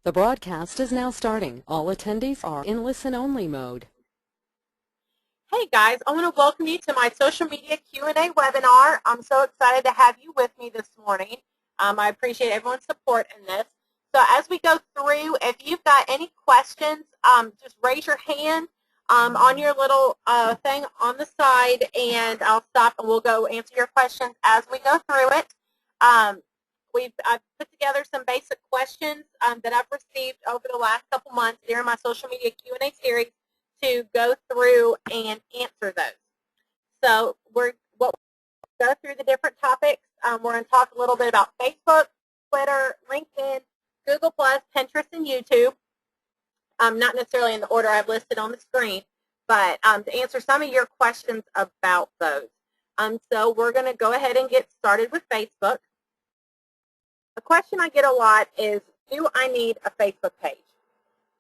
The broadcast is now starting. All attendees are in listen-only mode. Hey guys, I want to welcome you to my social media Q&A webinar. I'm so excited to have you with me this morning. I appreciate everyone's support in this. So as we go through, if you've got any questions, just raise your hand on your little thing on the side, and I'll stop and we'll go answer your questions as we go through it. I've put together some basic questions that I've received over the last couple months during my social media Q&A series to go through and answer those. So we'll go through the different topics. We're going to talk a little bit about Facebook, Twitter, LinkedIn, Google+, Pinterest, and YouTube. Not necessarily in the order I've listed on the screen, but to answer some of your questions about those. So we're going to go ahead and get started with Facebook. A question I get a lot is, do I need a Facebook page?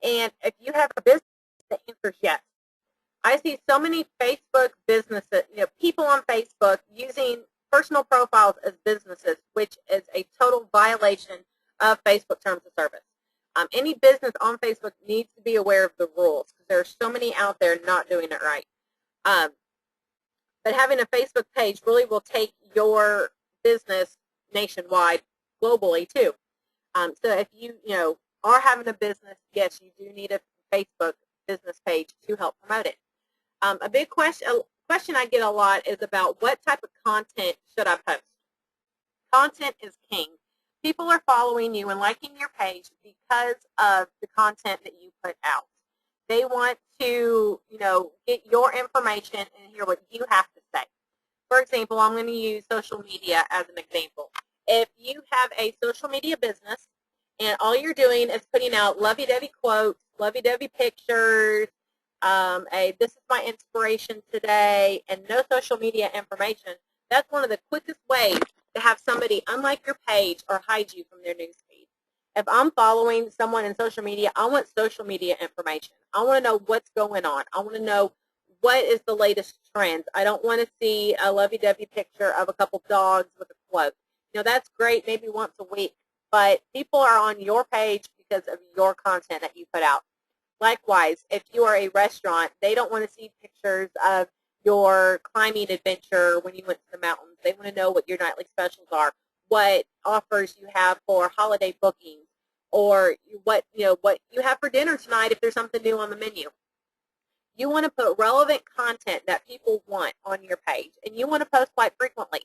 And if you have a business, the answer is yes. I see so many Facebook businesses, people on Facebook using personal profiles as businesses, which is a total violation of Facebook terms of service. Any business on Facebook needs to be aware of the rules because there are so many out there not doing it right. But having a Facebook page really will take your business nationwide, globally too. So if you are having a business, yes, you do need a Facebook business page to help promote it. A big question I get a lot is about what type of content should I post. Content is king. People are following you and liking your page because of the content that you put out. They want to, get your information and hear what you have to say. For example, I'm going to use social media as an example. If you have a social media business and all you're doing is putting out lovey-dovey quotes, lovey-dovey pictures, this is my inspiration today, and no social media information, that's one of the quickest ways to have somebody unlike your page or hide you from their newsfeed. If I'm following someone in social media, I want social media information. I want to know what's going on. I want to know what is the latest trends. I don't want to see a lovey-dovey picture of a couple dogs with a quote. That's great maybe once a week, but people are on your page because of your content that you put out. Likewise, if you are a restaurant, they don't want to see pictures of your climbing adventure when you went to the mountains. They want to know what your nightly specials are, what offers you have for holiday bookings, or what you have for dinner tonight if there's something new on the menu. You want to put relevant content that people want on your page, and you want to post quite frequently.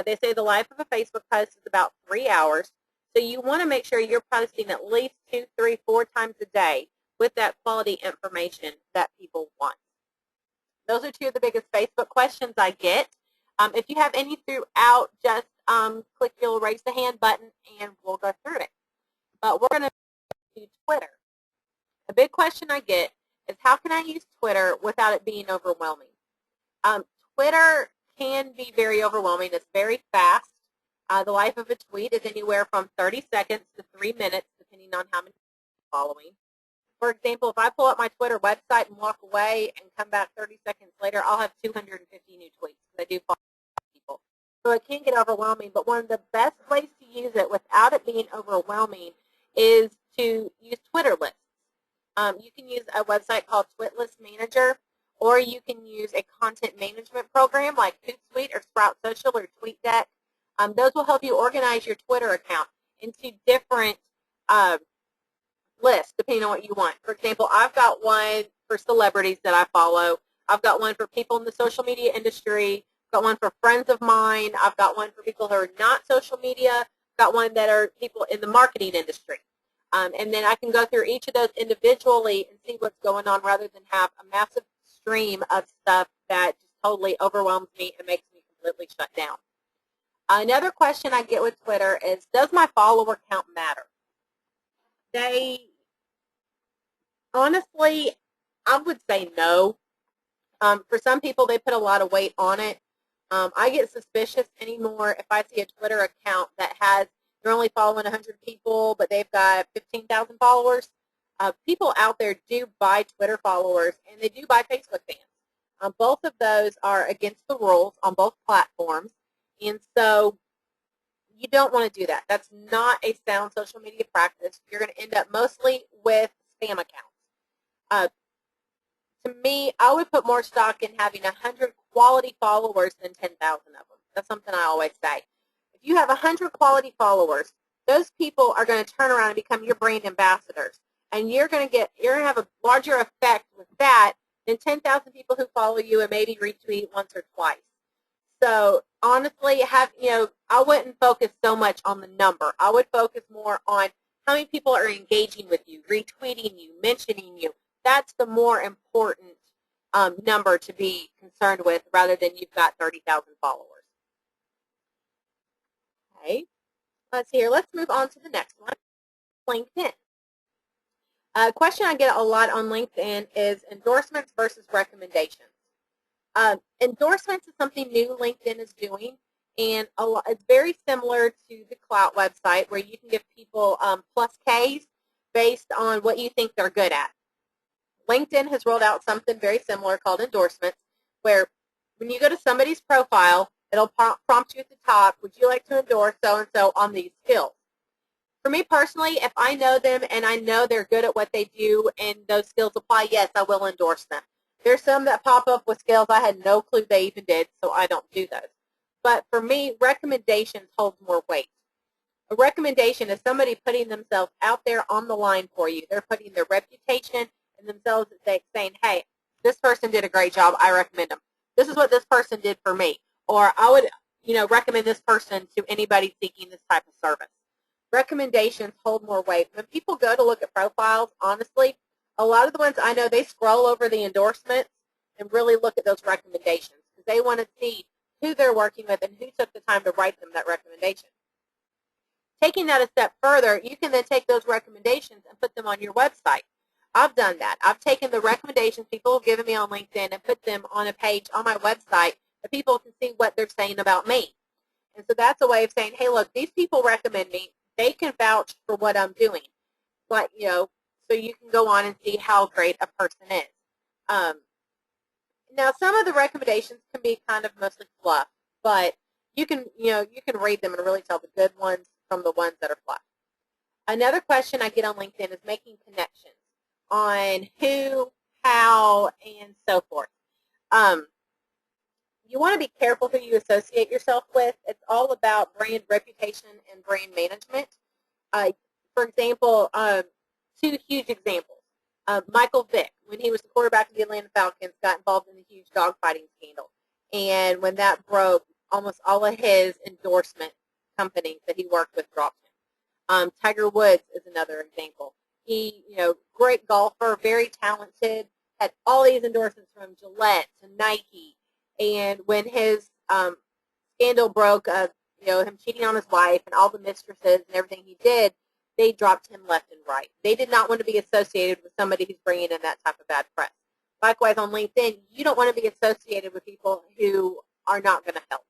They say the life of a Facebook post is about 3 hours, so you want to make sure you're posting at least 2, 3, 4 times a day with that quality information that people want. Those are two of the biggest Facebook questions I get. If you have any throughout, just click the raise the hand button and we'll go through it. But we're going to do Twitter. A big question I get is, how can I use Twitter without it being overwhelming? Twitter can be very overwhelming. It's very fast. The life of a tweet is anywhere from 30 seconds to 3 minutes, depending on how many people are following. For example, if I pull up my Twitter website and walk away and come back 30 seconds later, I'll have 250 new tweets because I do follow people. So it can get overwhelming, but one of the best ways to use it without it being overwhelming is to use Twitter lists. You can use a website called Twitlist Manager, or you can use a content management program like Hootsuite or Sprout Social or TweetDeck. Those will help you organize your Twitter account into different list depending on what you want. For example, I've got one for celebrities that I follow. I've got one for people in the social media industry. I've got one for friends of mine. I've got one for people who are not social media. I've got one that are people in the marketing industry. And then I can go through each of those individually and see what's going on rather than have a massive stream of stuff that just totally overwhelms me and makes me completely shut down. Another question I get with Twitter is, does my follower count matter? Honestly, I would say no. For some people, they put a lot of weight on it. I get suspicious anymore if I see a Twitter account that has, they're only following 100 people, but they've got 15,000 followers. People out there do buy Twitter followers, and they do buy Facebook fans. Both of those are against the rules on both platforms, and so You don't want to do that. That's not a sound social media practice. You're going to end up mostly with spam accounts. To me, I would put more stock in having 100 quality followers than 10,000 of them. That's something I always say. If you have 100 quality followers, those people are going to turn around and become your brand ambassadors, and you're going to have a larger effect with that than 10,000 people who follow you and maybe retweet once or twice. So honestly, I wouldn't focus so much on the number. I would focus more on how many people are engaging with you, retweeting you, mentioning you. That's the more important number to be concerned with, rather than you've got 30,000 followers. Okay, let's see here. Let's move on to the next one, LinkedIn. A question I get a lot on LinkedIn is endorsements versus recommendations. Endorsements is something new LinkedIn is doing, and it's very similar to the Clout website, where you can give people plus Ks based on what you think they're good at. LinkedIn has rolled out something very similar called endorsements, where when you go to somebody's profile, it'll prompt you at the top, would you like to endorse so-and-so on these skills? For me personally, if I know them and I know they're good at what they do and those skills apply, yes, I will endorse them. There's some that pop up with skills I had no clue they even did, so I don't do those. But for me, recommendations hold more weight. A recommendation is somebody putting themselves out there on the line for you. They're putting their reputation and themselves at stake, saying, hey, this person did a great job. I recommend them. This is what this person did for me. Or I would recommend this person to anybody seeking this type of service. Recommendations hold more weight. When people go to look at profiles, honestly, a lot of the ones I know, they scroll over the endorsements and really look at those recommendations because they want to see who they're working with and who took the time to write them that recommendation. Taking that a step further, you can then take those recommendations and put them on your website. I've done that. I've taken the recommendations people have given me on LinkedIn and put them on a page on my website that people can see what they're saying about me. And so that's a way of saying, hey, look, these people recommend me. They can vouch for what I'm doing. But, so you can go on and see how great a person is. Now, some of the recommendations can be kind of mostly fluff, but you can read them and really tell the good ones from the ones that are fluff. Another question I get on LinkedIn is making connections on who, how, and so forth. You want to be careful who you associate yourself with. It's all about brand reputation and brand management. For example, two huge examples. Michael Vick, when he was the quarterback of the Atlanta Falcons, got involved in a huge dogfighting scandal. And when that broke, almost all of his endorsement companies that he worked with dropped him. Tiger Woods is another example. He, great golfer, very talented, had all these endorsements from Gillette to Nike. And when his scandal broke, him cheating on his wife and all the mistresses and everything he did, they dropped him left and right. They did not want to be associated with somebody who's bringing in that type of bad press. Likewise, on LinkedIn, you don't want to be associated with people who are not going to help.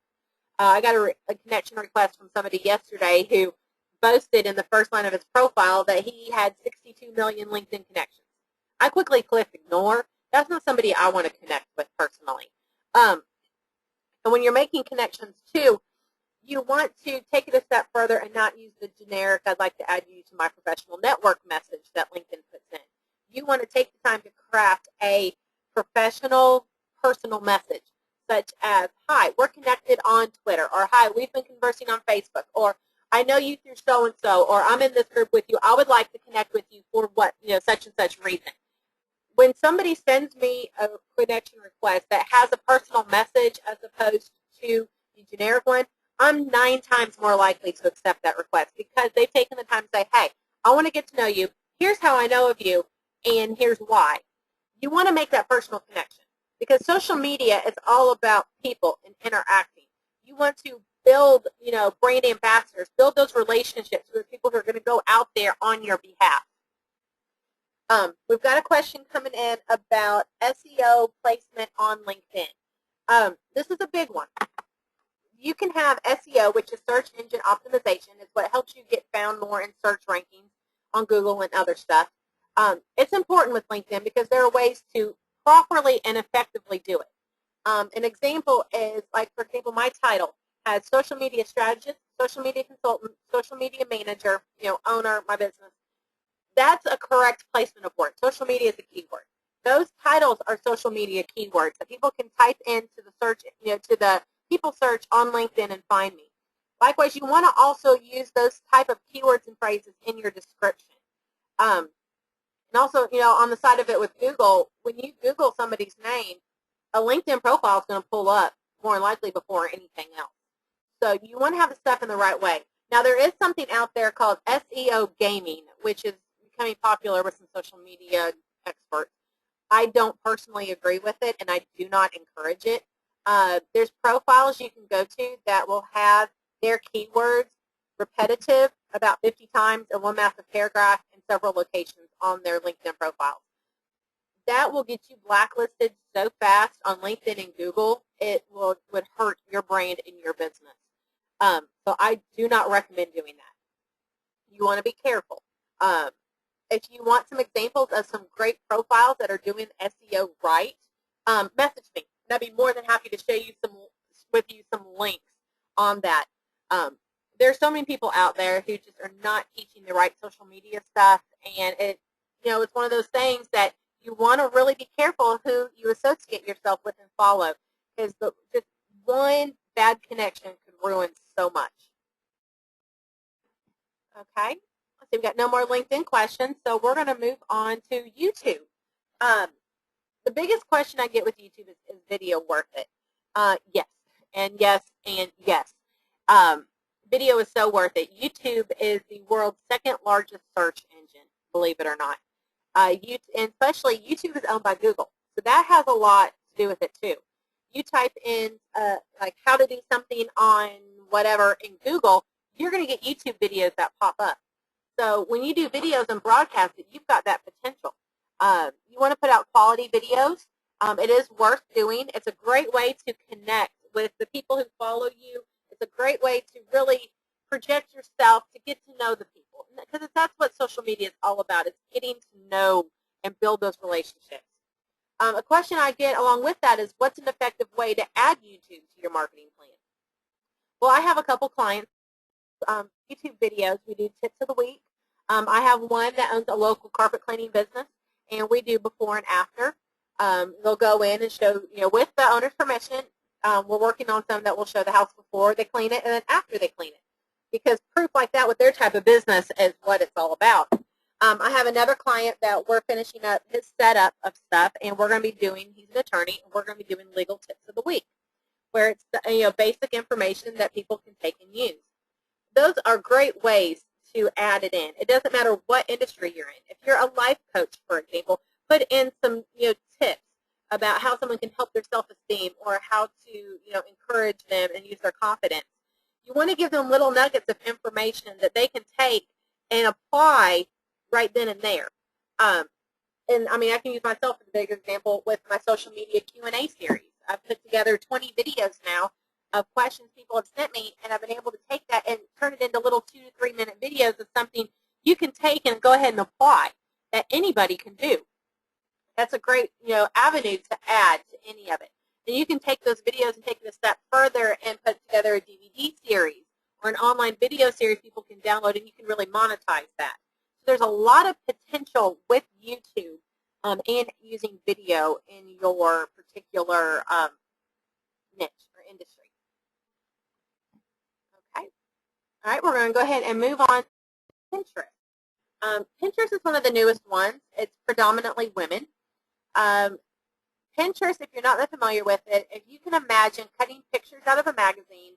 I got a connection request from somebody yesterday who boasted in the first line of his profile that he had 62 million LinkedIn connections. I quickly clicked ignore. That's not somebody I want to connect with personally. And when you're making connections, too, you want to take it a step further and not use the generic, I'd like to add you to my professional network message that LinkedIn puts in. You want to take the time to craft a professional, personal message, such as, hi, we're connected on Twitter, or hi, we've been conversing on Facebook, or I know you through so-and-so, or I'm in this group with you. I would like to connect with you for what, such and such reason. When somebody sends me a connection request that has a personal message as opposed to the generic one, I'm 9 times more likely to accept that request because they've taken the time to say, hey, I want to get to know you. Here's how I know of you, and here's why. You want to make that personal connection because social media is all about people and interacting. You want to build, brand ambassadors, build those relationships with people who are going to go out there on your behalf. We've got a question coming in about SEO placement on LinkedIn. This is a big one. You can have SEO, which is search engine optimization. It's what helps you get found more in search rankings on Google and other stuff. It's important with LinkedIn because there are ways to properly and effectively do it. An example is, for example, my title has social media strategist, social media consultant, social media manager, owner, my business. That's a correct placement of words. Social media is a keyword. Those titles are social media keywords that people can type into the search, to the people search on LinkedIn and find me. Likewise, you want to also use those type of keywords and phrases in your description. And also, on the side of it with Google, when you Google somebody's name, a LinkedIn profile is going to pull up more than likely before anything else. So you want to have the stuff in the right way. Now, there is something out there called SEO gaming, which is becoming popular with some social media experts. I don't personally agree with it, and I do not encourage it. There's profiles you can go to that will have their keywords repetitive about 50 times in one massive paragraph in several locations on their LinkedIn profiles. That will get you blacklisted so fast on LinkedIn and Google, it would hurt your brand in your business. So I do not recommend doing that. You want to be careful. If you want some examples of some great profiles that are doing SEO right, message me. And I'd be more than happy to show you some links on that. There's so many people out there who just are not teaching the right social media stuff, and it's one of those things that you want to really be careful of who you associate yourself with and follow, because just one bad connection could ruin so much. Okay, let's see, we've got no more LinkedIn questions, so we're going to move on to YouTube. The biggest question I get with YouTube is video worth it? Yes, and yes, and yes. Video is so worth it. YouTube is the world's second largest search engine, believe it or not. And especially YouTube is owned by Google, so that has a lot to do with it too. You type in like how to do something on whatever in Google, you're going to get YouTube videos that pop up. So when you do videos and broadcast it, you've got that potential. You want to put out quality videos. It is worth doing. It's a great way to connect with the people who follow you. It's a great way to really project yourself, to get to know the people. Because that's what social media is all about. It's getting to know and build those relationships. A question I get along with that is, what's an effective way to add YouTube to your marketing plan? Well, I have a couple clients, YouTube videos. We do tips of the week. I have one that owns a local carpet cleaning business, and we do before and after. They'll go in and show, with the owner's permission, we're working on some that will show the house before they clean it and then after they clean it. Because proof like that with their type of business is what it's all about. I have another client that we're finishing up his setup of stuff, and we're going to be doing, he's an attorney, and we're going to be doing legal tips of the week, where it's basic information that people can take and use. Those are great ways to add it in. It doesn't matter what industry you're in. If you're a life coach, for example, put in some tips about how someone can help their self-esteem or how to encourage them and use their confidence. You want to give them little nuggets of information that they can take and apply right then and there. And I mean, I can use myself as a big example with my social media Q&A series. I've put together 20 videos now of questions people have sent me, and I've been able to take that and turn it into little 2 to 3 minute videos of something you can take and go ahead and apply that anybody can do. That's a great avenue to add to any of it. And you can take those videos and take it a step further and put together a DVD series or an online video series people can download, and you can really monetize that. So there's a lot of potential with YouTube and using video in your particular niche or industry. Okay. All right, we're going to go ahead and move on to Pinterest. Pinterest is one of the newest ones. It's predominantly women. Pinterest, if you're not that familiar with it, if you can imagine cutting pictures out of a magazine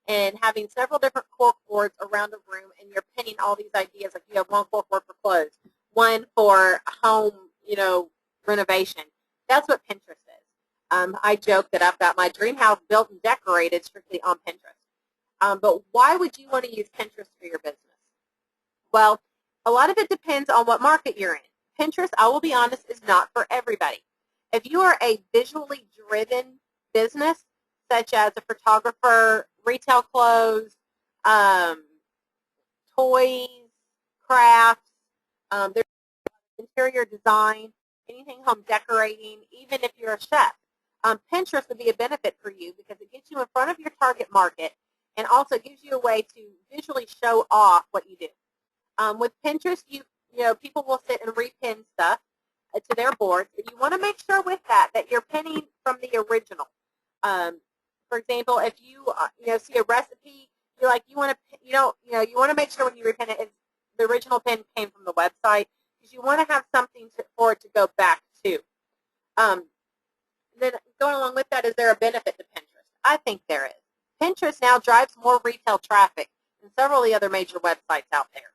and having several different cork boards around a room, and you're pinning all these ideas, like you have one cork board for clothes, one for home, renovation. That's what Pinterest is. I joke that I've got my dream house built and decorated strictly on Pinterest. But why would you want to use Pinterest for your business? Well, a lot of it depends on what market you're in. Pinterest, I will be honest, is not for everybody. If you are a visually driven business, such as a photographer, retail clothes, toys, crafts, there's interior design, anything home decorating, even if you're a chef, Pinterest would be a benefit for you because it gets you in front of your target market, and also gives you a way to visually show off what you do. With Pinterest, you know, people will sit and repin stuff to their boards, but you want to make sure with that you're pinning from the original. For example, if you see a recipe, you want to make sure when you repin it, the original pin came from the website, because you want to have something for it to go back to. Then going along with that, is there a benefit to Pinterest? I think there is. Pinterest now drives more retail traffic than several of the other major websites out there.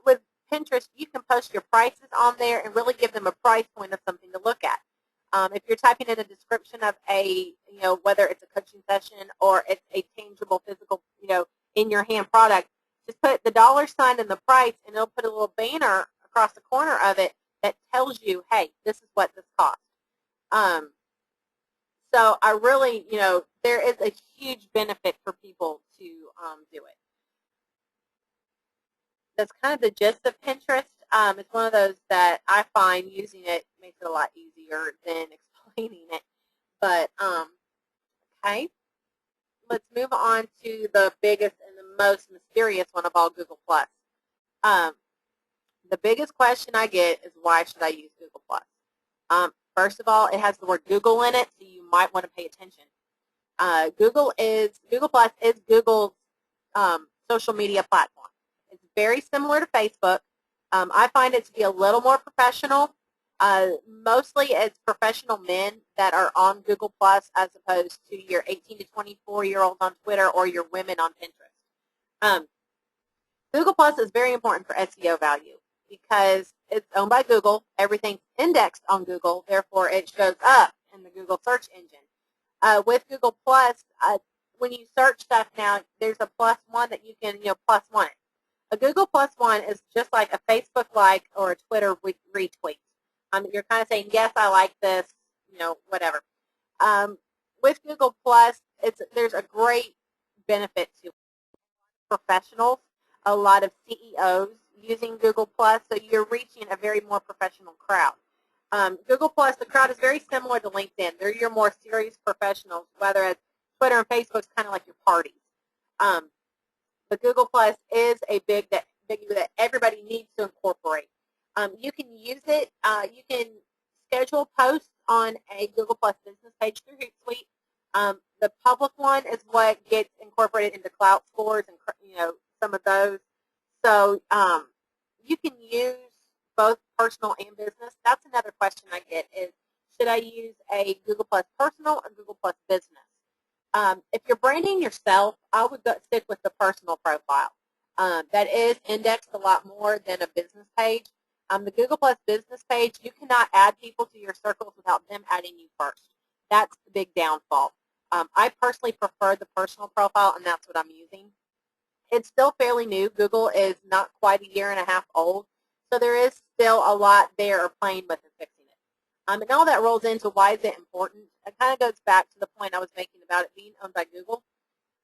With Pinterest, you can post your prices on there and really give them a price point of something to look at. If you're typing in a description of whether it's a coaching session or it's a tangible, physical, in your hand product, just put the $ and the price, and it'll put a little banner across the corner of it that tells you, hey, this is what this costs. So I really, there is a huge benefit for people to do it. That's kind of the gist of Pinterest. It's one of those that I find using it makes it a lot easier than explaining it. But, okay. Let's move on to the biggest and the most mysterious one of all, Google+. The biggest question I get is, why should I use Google+? First of all, it has the word Google in it, so you might want to pay attention. Google Plus is Google's social media platform. It's very similar to Facebook. I find it to be a little more professional. Mostly it's professional men that are on Google Plus, as opposed to your 18 to 24-year-olds on Twitter or your women on Pinterest. Google Plus is very important for SEO value because it's owned by Google. Everything's indexed on Google, therefore it shows up in the Google search engine. With Google Plus, when you search stuff now, there's a +1 that you can, +1 it. A Google +1 is just like a Facebook like or a Twitter retweet. You're kind of saying, yes, I like this, whatever. With Google Plus, there's a great benefit to professionals, a lot of CEOs using Google Plus, so you're reaching a very more professional crowd. Google Plus, the crowd is very similar to LinkedIn. They're your more serious professionals, whether it's Twitter and Facebook is kind of like your parties. But Google Plus is a big that everybody needs to incorporate. You can use it. You can schedule posts on a Google Plus business page through Hootsuite. The public one is what gets incorporated into Cloud Scores and some of those. So you can use both personal and business. That's another question I get is, should I use a Google Plus personal or Google Plus business? If you're branding yourself, I would stick with the personal profile. That is indexed a lot more than a business page. The Google Plus business page, you cannot add people to your circles without them adding you first. That's the big downfall. I personally prefer the personal profile, and that's what I'm using. It's still fairly new. Google is not quite 1.5 years old, so there is still a lot there or playing with and fixing it. And all that rolls into why is it important. It kind of goes back to the point I was making about it being owned by Google.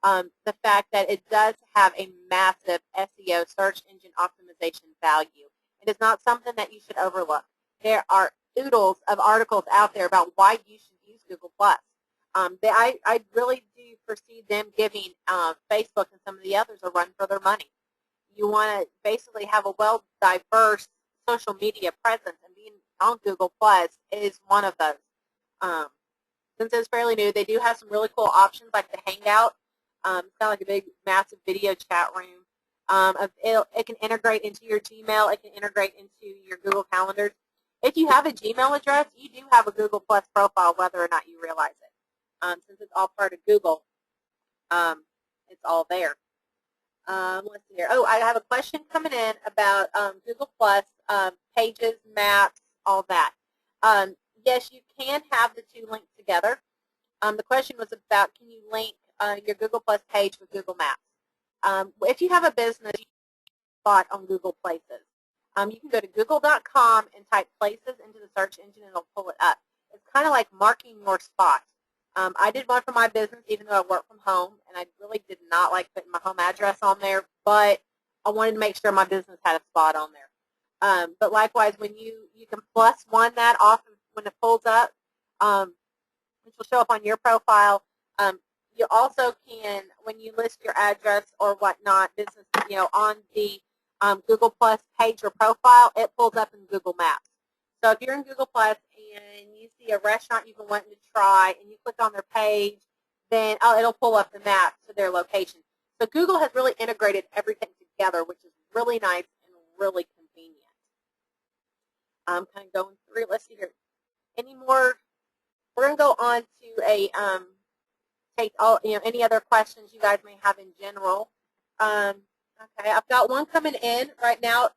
The fact that it does have a massive SEO, search engine optimization value. It is not something that you should overlook. There are oodles of articles out there about why you should use Google+. I really do foresee them giving Facebook and some of the others a run for their money. You want to basically have a well-diverse social media presence, and being on Google Plus is one of those. Since it's fairly new, they do have some really cool options like the Hangout. It's kind of like a big, massive video chat room. It can integrate into your Gmail. It can integrate into your Google Calendars. If you have a Gmail address, you do have a Google Plus profile, whether or not you realize it. Since it's all part of Google, it's all there. Let's see here. Oh, I have a question coming in about Google Plus, pages, maps, all that. Yes, you can have the two linked together. The question was about, can you link your Google Plus page with Google Maps? If you have a business spot on Google Places, you can go to google.com and type places into the search engine and it'll pull it up. It's kind of like marking your spot. I did one for my business even though I work from home, and I really did not like putting my home address on there, but I wanted to make sure my business had a spot on there. But likewise, when you can +1 that off when it pulls up, which will show up on your profile, you also can, when you list your address or whatnot, business, on the Google Plus page or profile, it pulls up in Google Maps. So if you're in Google Plus and you see a restaurant you've been wanting to try and you click on their page, then it'll pull up the map to their location. So Google has really integrated everything together, which is really nice and really convenient. I'm kind of going through. Let's see here. Any more? We're going to go on to a take all any other questions you guys may have in general. Okay, I've got one coming in right now.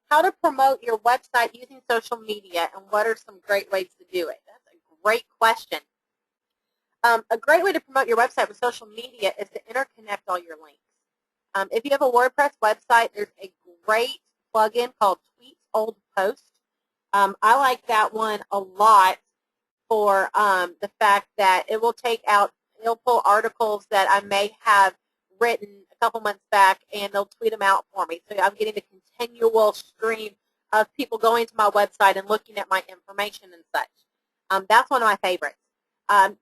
How to promote your website using social media, and what are some great ways to do it? That's a great question. A great way to promote your website with social media is to interconnect all your links. If you have a WordPress website, there's a great plugin called Tweet Old Post. I like that one a lot for the fact that it will it'll pull articles that I may have written a couple months back, and they'll tweet them out for me. So I'm getting a continual stream of people going to my website and looking at my information and such. That's one of my favorites.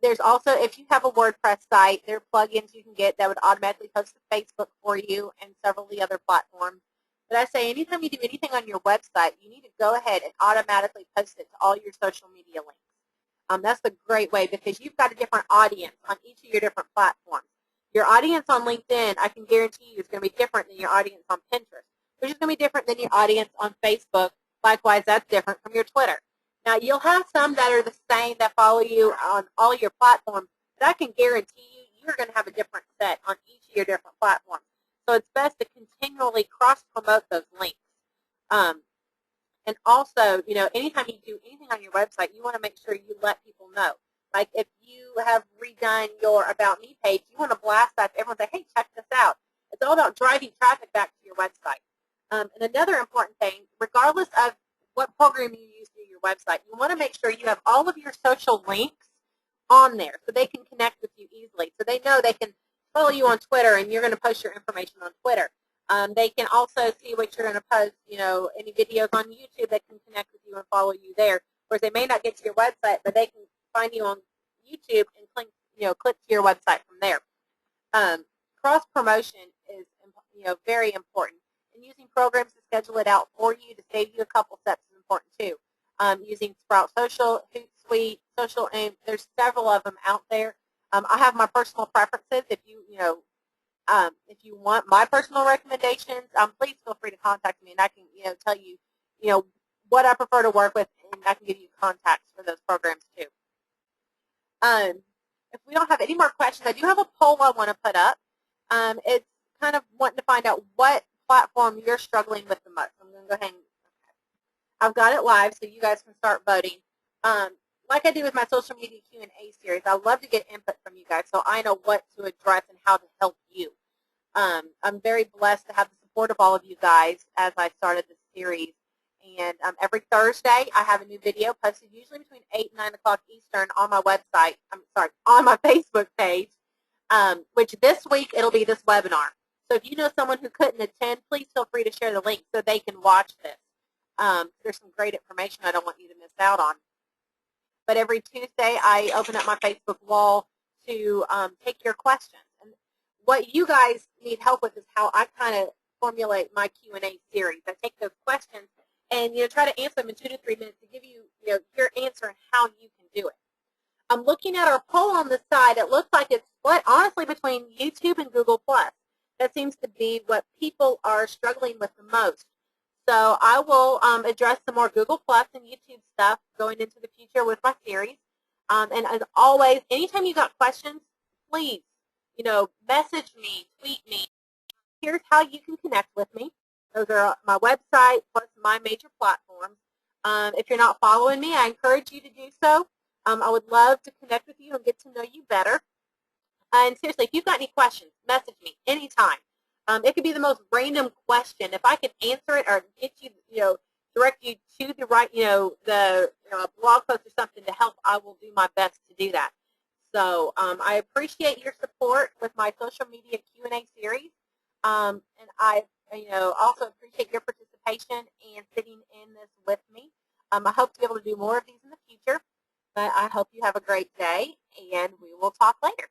There's also, if you have a WordPress site, there are plugins you can get that would automatically post to Facebook for you and several of the other platforms. But I say anytime you do anything on your website, you need to go ahead and automatically post it to all your social media links. That's a great way because you've got a different audience on each of your different platforms. Your audience on LinkedIn, I can guarantee you, is going to be different than your audience on Pinterest, which is going to be different than your audience on Facebook. Likewise, that's different from your Twitter. Now, you'll have some that are the same that follow you on all your platforms, but I can guarantee you, you're going to have a different set on each of your different platforms. So it's best to continually cross-promote those links. And also, anytime you do anything on your website, you want to make sure you let people know. Like if you have redone your About Me page, you want to blast that to everyone and say, hey, check this out. It's all about driving traffic back to your website. And another important thing, regardless of what program you use to your website, you want to make sure you have all of your social links on there so they can connect with you easily. So they know they can follow you on Twitter and you're going to post your information on Twitter. They can also see what you're going to post, any videos on YouTube that can connect with you and follow you there. Whereas they may not get to your website, but they can find you on YouTube and click to your website from there. Cross-promotion is, very important. And using programs to schedule it out for you to save you a couple steps is important too. Using Sprout Social, Hootsuite, Social Aim, there's several of them out there. I have my personal preferences. If you want my personal recommendations, please feel free to contact me, and I can, tell you, what I prefer to work with, and I can give you contacts for those programs too. If we don't have any more questions, I do have a poll I want to put up. It's kind of wanting to find out what platform you're struggling with the most. I'm going to go ahead and, I've got it live, so you guys can start voting. Like I do with my social media Q&A series, I love to get input from you guys so I know what to address and how to help you. I'm very blessed to have the support of all of you guys as I started this series. And every Thursday, I have a new video posted usually between 8 and 9 o'clock Eastern on my website, on my Facebook page, which this week it'll be this webinar. So if you know someone who couldn't attend, please feel free to share the link so they can watch this. There's some great information I don't want you to miss out on. But every Tuesday, I open up my Facebook wall to take your questions. And what you guys need help with is how I kind of formulate my Q&A series. I take those questions and try to answer them in 2 to 3 minutes to give you, your answer and how you can do it. I'm looking at our poll on the side. It looks like it's split, honestly, between YouTube and Google+. That seems to be what people are struggling with the most. So I will address some more Google Plus and YouTube stuff going into the future with my series. And as always, anytime you got questions, please, message me, tweet me. Here's how you can connect with me. Those are my website plus my major platforms. If you're not following me, I encourage you to do so. I would love to connect with you and get to know you better. And seriously, if you've got any questions, message me anytime. It could be the most random question. If I can answer it or get you, direct you to the right, the blog post or something to help, I will do my best to do that. So I appreciate your support with my social media Q&A series, and I, also appreciate your participation and sitting in this with me. I hope to be able to do more of these in the future, but I hope you have a great day, and we will talk later.